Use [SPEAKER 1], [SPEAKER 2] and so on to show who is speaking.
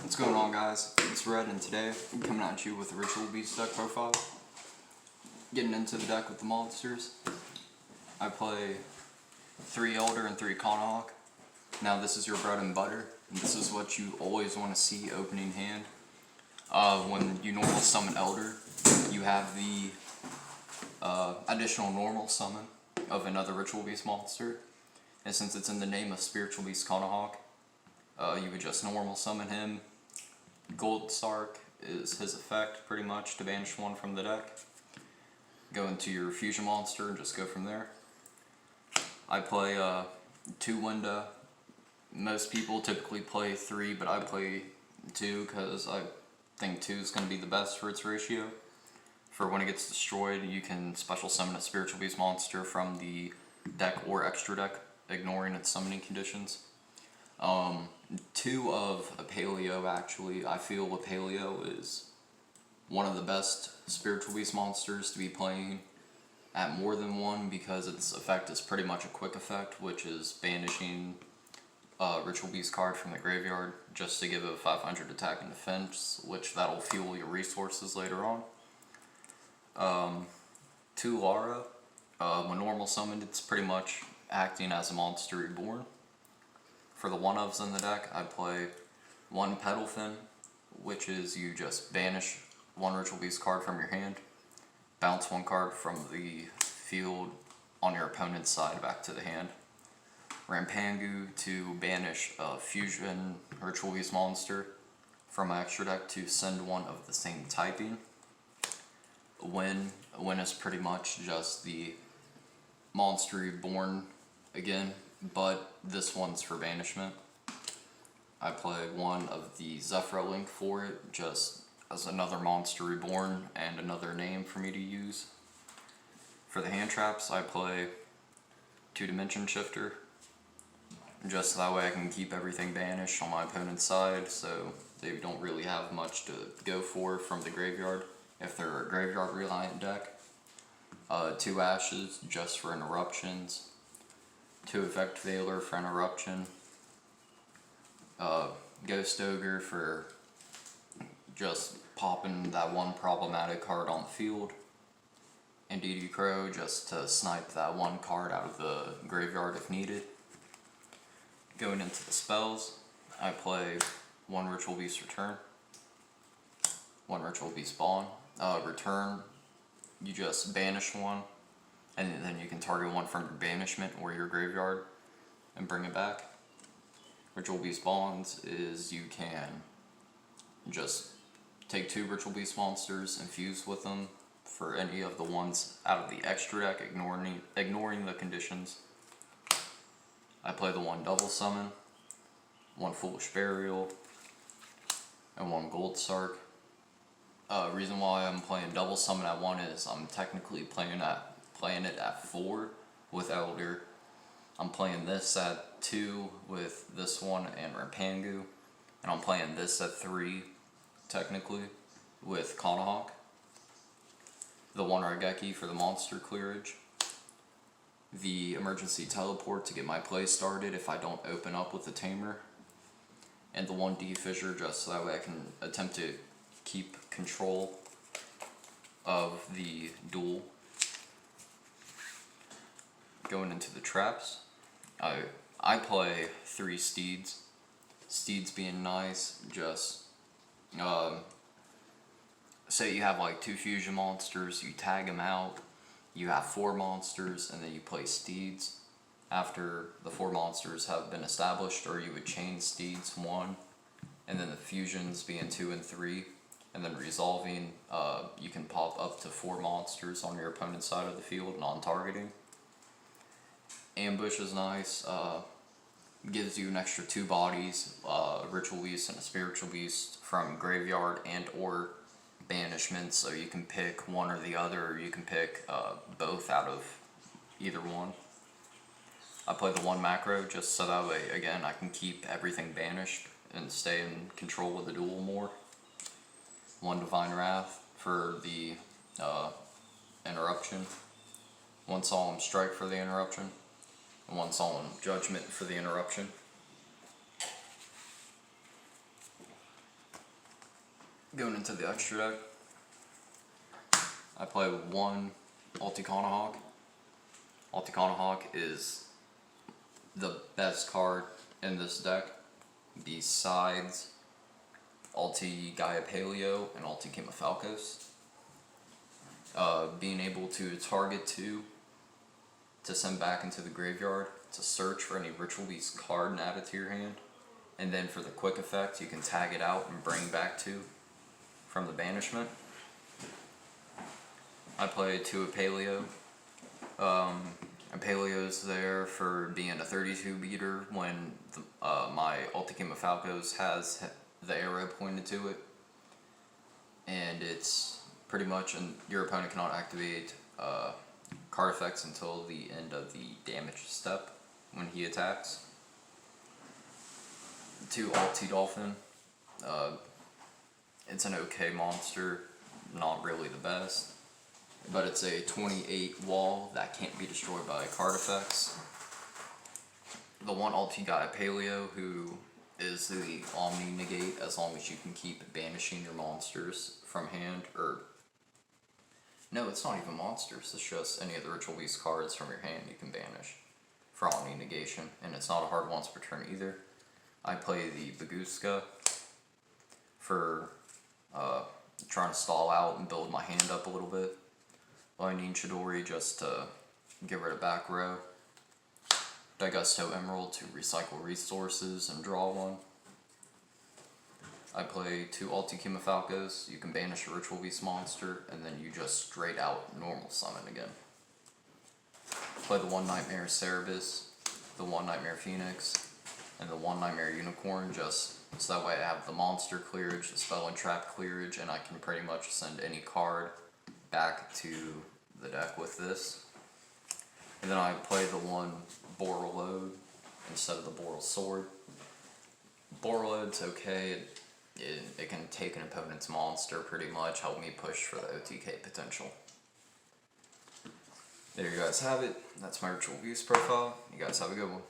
[SPEAKER 1] What's going on, guys? It's Red, and today I'm coming at you with a Ritual Beast deck profile. Getting into the deck with the monsters. I play 3 Elder and 3 Conahawk. Now this is your bread and butter, and this is what you always want to see opening hand. When you normal summon Elder, you have the additional normal summon of another Ritual Beast monster. And since it's in the name of Spiritual Beast Conahawk, you would just normal summon him. Goldsark is his effect, pretty much, to banish one from the deck. Go into your fusion monster and just go from there. I play 2 Winda. Most people typically play 3, but I play 2 because I think 2 is going to be the best for its ratio. For when it gets destroyed, you can special summon a Spiritual Beast monster from the deck or extra deck, ignoring its summoning conditions. 2 of a Paleo, actually. I feel a Paleo is one of the best Spiritual Beast monsters to be playing at more than 1 because its effect is pretty much a quick effect, which is banishing a Ritual Beast card from the graveyard just to give it a 500 attack and defense, which that'll fuel your resources later on. 2 Lara. When normal summoned, it's pretty much acting as a monster reborn. For the 1-ofs in the deck, I play 1 Petalfin, which is you just banish 1 Ritual Beast card from your hand, bounce 1 card from the field on your opponent's side back to the hand. Rampangu to banish a fusion Ritual Beast monster from my extra deck to send 1 of the same typing. Win is pretty much just the monster reborn again, but this one's for banishment. I play 1 of the Zephyr Link for it, just as another monster reborn and another name for me to use. For the hand traps, I play 2 Dimension Shifter, just so that way I can keep everything banished on my opponent's side, so they don't really have much to go for from the graveyard if they're a graveyard reliant deck. 2 Ashes just for interruptions. 2 Effect Veiler for interruption. Ghost Ogre for just popping that 1 problematic card on the field. And DD Crow just to snipe that 1 card out of the graveyard if needed. Going into the spells, I play 1 Ritual Beast Return, 1 Ritual Beast Spawn. Return, you just banish 1, and then you can target 1 from your banishment or your graveyard and bring it back. Ritual Beast Spawns is you can just take 2 Ritual Beast monsters and fuse with them for any of the ones out of the extra deck, ignoring the conditions. I play the 1 Double Summon, 1 Foolish Burial, and 1 Goldsark. Reason why I'm playing Double Summon at 1 is I'm technically playing it at 4 with Elder. I'm playing this at 2 with this one and Rampangu, and I'm playing this at 3 technically with Conahawk. The 1 Raigeki for the monster clearage. The emergency teleport to get my play started if I don't open up with the Tamer. And the 1 D-Fissure just so that way I can attempt to keep control of the duel. Going into the traps, I play 3 Steeds. Steeds being nice, just say you have like 2 fusion monsters, you tag them out, you have 4 monsters, and then you play Steeds after the 4 monsters have been established, or you would chain Steeds 1, and then the fusions being 2 and 3, and then resolving, you can pop up to 4 monsters on your opponent's side of the field, non-targeting. Ambush is nice, gives you an extra 2 bodies, a Ritual Beast and a Spiritual Beast from graveyard and or banishment, so you can pick one or the other, or you can pick both out of either one. I play the 1 Macro just so that way, again, I can keep everything banished and stay in control of the duel more. 1 Divine Wrath for the interruption. 1 Solemn Strike for the interruption. And 1 Solemn Judgment for the interruption. Going into the extra deck, I play one Alti-Kanahawk. Alti-Kanahawk is the best card in this deck besides Alti-Gaia Paleo and Alti-Kimafalkos. Being able to target two to send back into the graveyard to search for any Ritual Beast card and add it to your hand. And then for the quick effect, you can tag it out and bring back two from the banishment. I play two Apaleo. Apaleo's there for being a 32 beater when my Alti-Kimafalkos has the arrow pointed to it. And it's pretty much, and your opponent cannot activate card effects until the end of the damage step when he attacks. Two Alti-Dolphin. It's an okay monster, not really the best, but it's a 28 wall that can't be destroyed by card effects. The one Alti-Gaia Paleo, who is the Omni Negate as long as you can keep banishing your monsters from hand, or no, it's not even monsters, it's just any of the Ritual Beast cards from your hand you can banish for Omni Negation, and it's not a hard once per turn either. I play the Bagooska for trying to stall out and build my hand up a little bit. Lightning Chidori just to get rid of back row. Daigusto Emerald to recycle resources and draw one. I play two Alti-Kimafalkos. You can banish a Ritual Beast monster, and then you just straight out normal summon again. Play the one Nightmare Cerberus, the one Nightmare Phoenix, and the one Nightmare Unicorn, just so that way I have the monster clearage, the spell and trap clearage, and I can pretty much send any card back to the deck with this. And then I play the one Borreload instead of the Boral Sword. Borreload's okay, it can take an opponent's monster pretty much, help me push for the OTK potential. There you guys have it, that's my Ritual Beast profile, you guys have a good one.